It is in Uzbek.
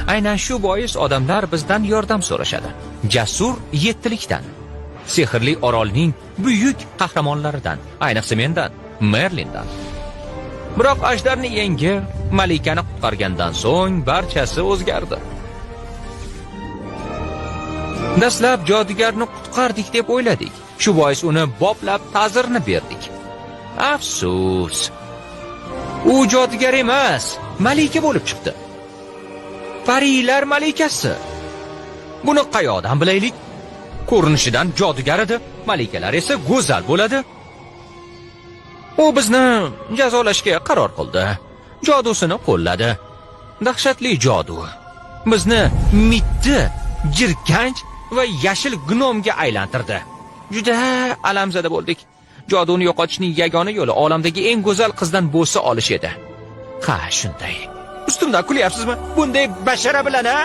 Aynan shu bois odamlar bizdan yordam so'rashadi. Jasur yettilikdan, sehrli orolning buyuk qahramonlaridan, ayniqsa mendan, Merlindan. Biroq ajdarni yengib, malikani qutqargandan so'ng barchasi o'zgardi. Dastlab jodugarni qutqardik deb o'yladik. Shu bois uni boplab ta'zirni berdik. Afsus. U jodugar emas, malika bo'lib chiqdi. Parilar malikasi. Buni qayoqdan bilaylik? Ko'rinishidan jodugar edi, malikalar esa go'zal bo'ladi. U bizni jazolashga qaror qildi. Jodusini qo'lladi. Dahshatli jodu. Bizni mitti, jirkanch va yashil gnomga aylantirdi. Juda alamzada bo'ldik. Joduni yo'qotishning yagona yo'li olamdagi eng go'zal qizdan bo'sa olish edi. Ha, shunday. Ustimdan kulyapsizmi? Bunday bashara bilan, ha?